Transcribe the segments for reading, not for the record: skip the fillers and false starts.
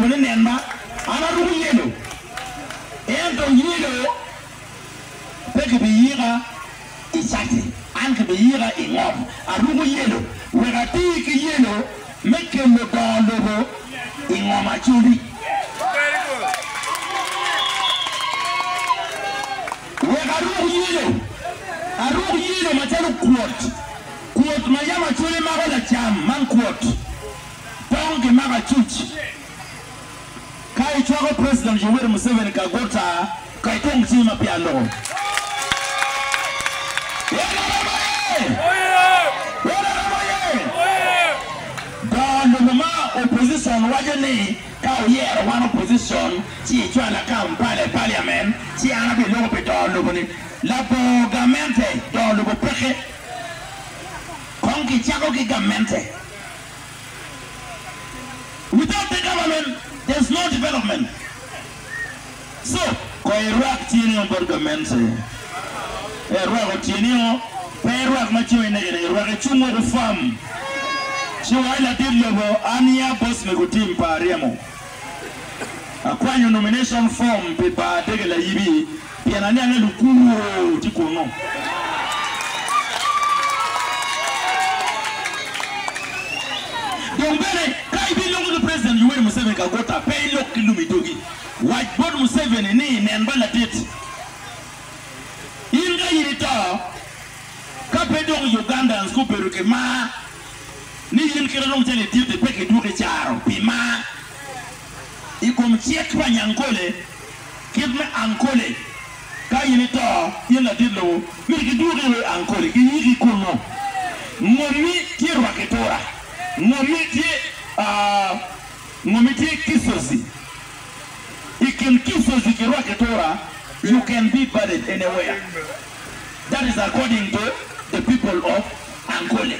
lo ne nenba ana ru yelo ento yelo peke be yira isate anke be yira ingom aru yelo wegati ki yelo meke le dans le ingom achuli wegaru yelo matelo quote mayama chule magola cham man quote Tonge maga chuchi kai chwago president Yoweri Museveni kagota kai tong chima piano dans le moment opposition wajeni ka hier one opposition ti chwana kampale parliament ti ana bi lo pe dans le boni la bogamente dans le peche kongi chago ki gamente. Without the government, there's no development. So, kwa Iraq tieni on government. Iraq tieni Iraq machiwe negere Iraq chumo reform. Chiwa ila tidlobo ania boss megutim pariamo. Akwanyo nomination form pepa tege la yibi pianani ane lukuru tikono. Donc bene President Yoweri Museveni kagota pay lo kilomitogi whiteboard Museveni ni nenba la date inga yirita kapedo Ugandans ko peruke ma ni yin kira long tele dite peke duke charo pima ikom check pa nyankole kidme ankole ka yirita yin la dilo mi ki duke we ankole ki yiri kono ngomi ti raketora ngomi ti Ngomiti kisozi. Ikin kisozi kiroke tora, you can be buried anywhere. That is according to the people of Ankole.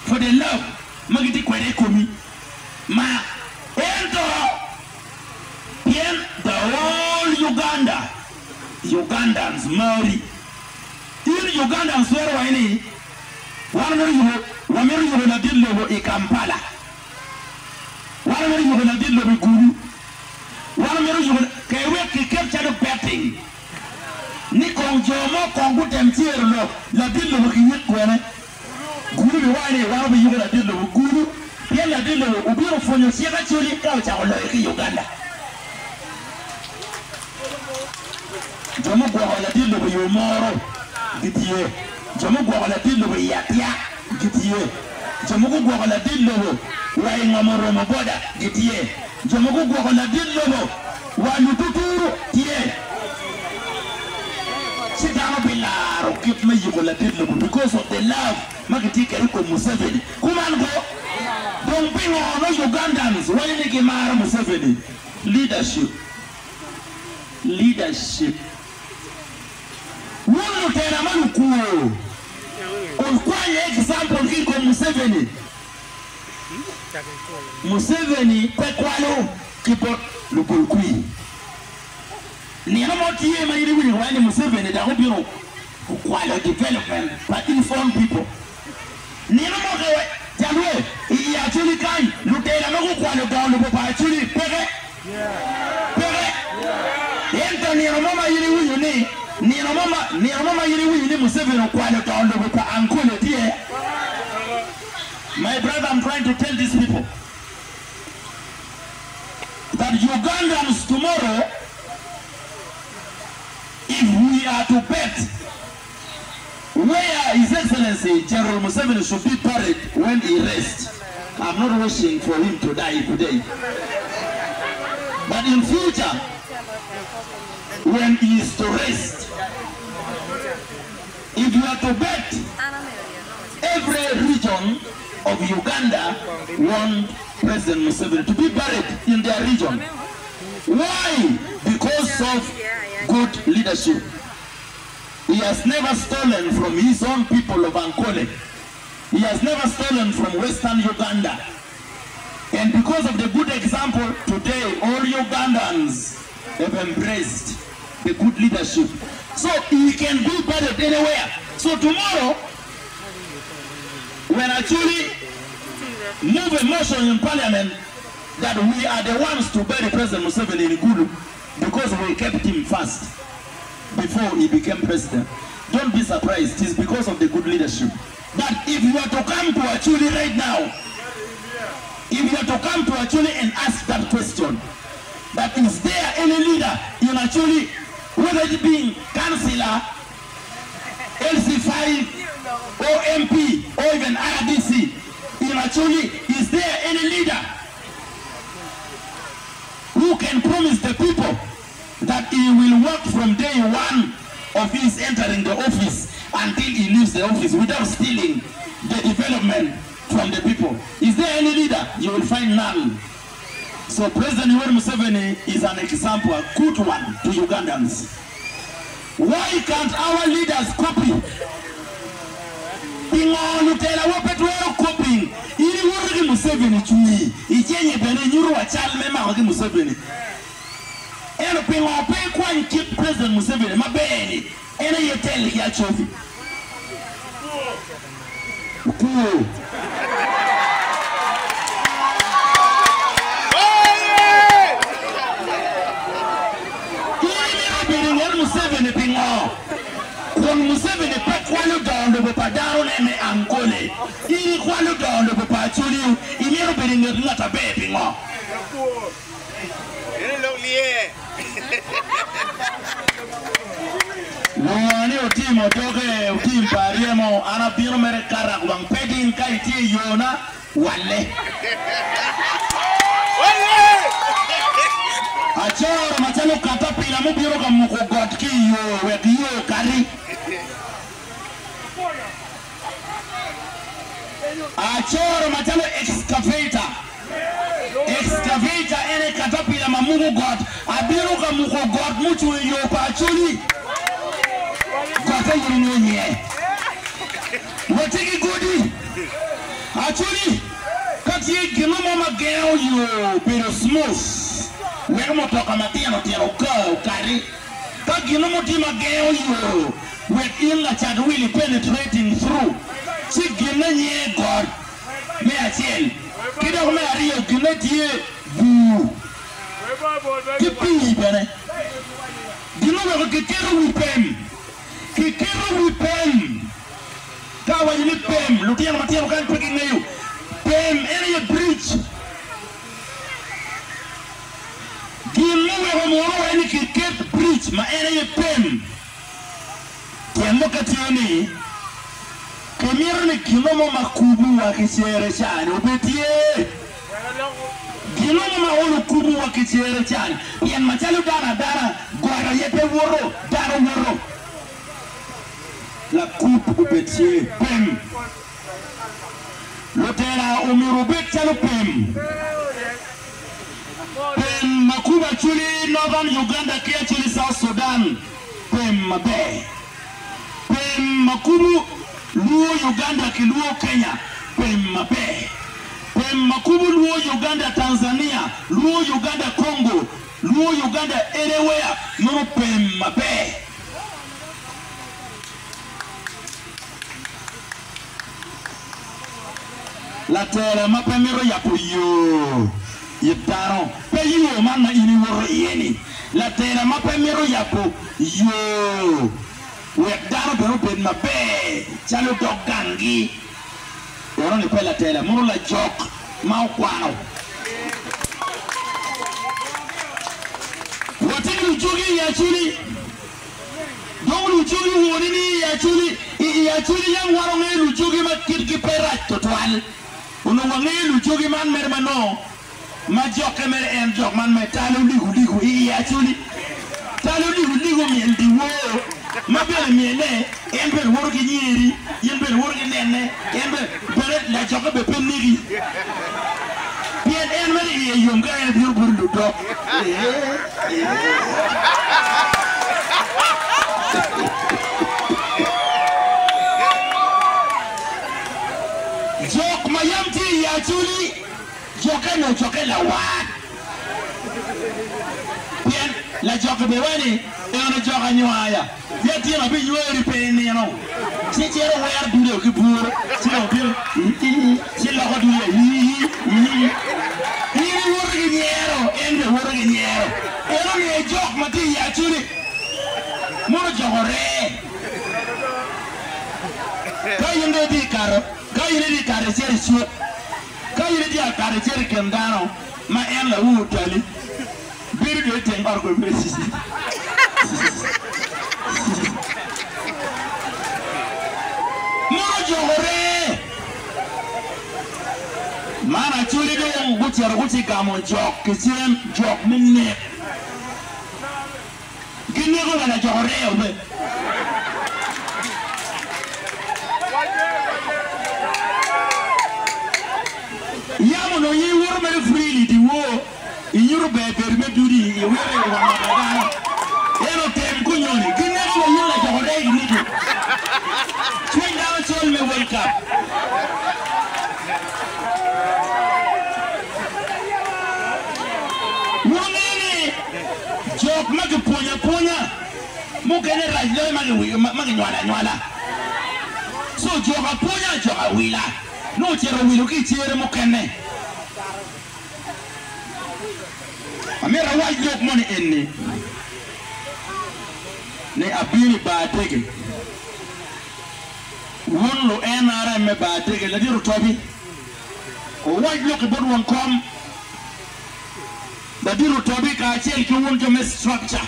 For the love, magiti kwere komi. Ma ento pien the whole Uganda. Ugandans marry. In Ugandans where wani wameri yuho na dillo i Kampala. Why are you going to do the guru? Why are you going to capture the betting? Nikon Jomo Kongo Temtiro, La Dillo looking at Guru, why are you going to do the guru? Yella Dillo, Ubiro for your Sierra Chili culture like Uganda. Jomo La Dillo with your moro, get ye. Jomo La Dillo with Yatia, get ye. Jomo La Dillo. Wai ngamoro maboda gitie jomogo gwa la dillo wa lututuru tie sitano bilaro kip me yuko la dillo because of the love magiti keriko Museveni kumango don't be no Ugandans wale ni kimara Museveni leadership wulu tena malukuo ulkwanye example kiko Museveni Museveni pekwalo kipo lugulkui ni amotiye mayiri wini wani Museveni da ubiro kwalo development but inform people ni amoke jalwe iya actually kan lutela mako kwalo da lugo pa actually pere ento ni mama yiri wini ni mama yiri wini Museveni kwalo da lugo pa ankole tie. My brother, I'm trying to tell these people that Ugandans tomorrow, if we are to bet where His Excellency General Museveni should be buried when he rests, I'm not wishing for him to die today. But in future, when he is to rest, if you are to bet, every region of Uganda want President Museveni to be buried in their region. Why? Because of good leadership. He has never stolen from his own people of Ankole. He has never stolen from Western Uganda. And because of the good example, today all Ugandans have embraced the good leadership. So he can be buried anywhere. So tomorrow, when actually move a motion in parliament that we are the ones to bury President Museveni in Gulu because we kept him fast before he became president. Don't be surprised. It is because of the good leadership. That if you are to come to Acholi right now, if you are to come to Acholi and ask that question, that is there any leader in Acholi, whether it being councillor, LC5, or MP, or even RDC, in Acholi, is there any leader who can promise the people that he will work from day one of his entering the office until he leaves the office without stealing the development from the people? Is there any leader? You will find none. So President Yoweri Museveni is an example, a good one to Ugandans. Why can't our leaders copy? Copying. Museveni chui. Ichenye bene nyuru wa chal mema waki Museveni. Eno pingo pe kwa nkip President Museveni mabeni. Eno yeteli ya chofi. Kuo. Museveni pingo. Kwa Museveni pe kwalo dondo bopadaro neme angole. Ili kwalo dondo bopachuli imero beringe ngata be pingo. Wani utim otoke utim pariemo ana pino mere kara kubang pedin kai tie yona wale. Achoro machalo katapila mo biro ka muko got ki yo we yo kari. Achoro machalo excavator. Excavator ene katapila mamuko got abiro ka muko got muchu yo pa chuli. Kata yinye. Watiki godi. Achuli kati gino mama geo yo pero smooth. Wemo toka matiano tiano kari. Kagino mutima geo yo. With inga chad really penetrating through. Si gina nye God. Me achel. Kida kume ariyo gina tie buu. Kipi bane. Gino weko kikero wipem. Kikero wipem. Kawa yini pem. Lutiano matiano kani peki ngayon. Pem ene bridge. Gimuwe homono eni kiket bridge ma ene pen. Tiamo kationi. Kemirni kinomo makubu wa kichere chani. Ubetie. Kinomo maolo kubu wa kichere chani. Yen machalo dana. Gwara yepe woro. Dana woro. La coupe ubetie. Pen. Lotera umirubet chalo pen. Pem makuba chuli Northern Uganda kia chuli South Sudan. Pem mabe. Pem makubu luo Uganda kiluo Kenya. Pem mabe. Pem makubu luo Uganda Tanzania. Luo Uganda Congo. Luo Uganda anywhere. No pem mabe. La terra mapemero yapo yo. Yedaro pe yo mana ini woro yeni la tena mapemero yapo yo we daro pero ben mabe chalo dogangi oro ni pela tela muru la jok mau kwano wote ni ujugi ya chuli dongu ujugi woni ni ya chuli yang waro ngai ujugi ma kirki perat total uno ngai ujugi man mermano ma jokke mere en jok man me talo ligu i achuli talo ligu mi ndi wo ma be mi ne en be woro ki nyiri yen be woro ki nenne en be la jokke be penigi bien en mere ye yom ga en biur bur lu dok jok ma yamti ya achuli joke la wat. Bien, la joke bewani, eno joke nyoaya. Yeti na bi nyori peni no. Si tiere wer dule ki bur, si no bil. Si la ko dule. Ni wor ende woro nyero eno ne jok mati ya chuli mono jogore kayinde di karo seri suo kayinde di karo seri kendano ma en la utali biru de tengar ko precis mono jogore mana chuli do guti gamon jok kisem jok minne gine ko la jogore obe yamo no yi wor me freely di wo inyuru be me duri e were ko ma da eno tem kunyoni gine ko yi la jogore ni di twin down soul me wake up jok magi ponya mukene rajle magi nywala so joka ponya joka wila no chero wilo ki chere mukene amera wa jok moni enni ne abini ba tege wonlo enara me ba tege la diru tobi o wa jok bon won kom da diru tobi ka chel ki won to mes structure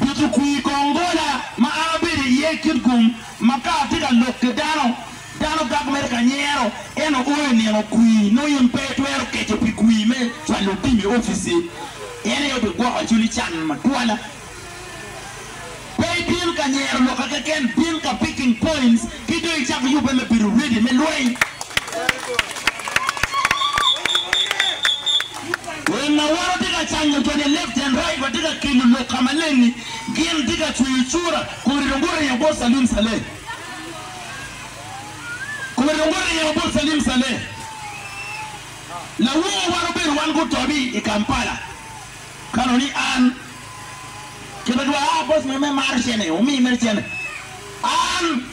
bitu kui kongola ma abiri yekirgum maka tiga lokke dano gagmer ka nyero eno oeni no kui no yimpe twero keche pi kui me twalo timi office ene yobe gwa chuli chan matwala pay bill ka nyero no ka ken bill ka picking points kido ichaku yube me biru ready me loy na waro diga chanyo to the left and right wa diga kilu lo kamaleni gien diga tuichura kurirongore ya boss Salim Saleh kurirongore ya boss Salim Saleh la wo waro bir wangu tobi e Kampala kanoni an kibadwa boss me marchene o mi merchene an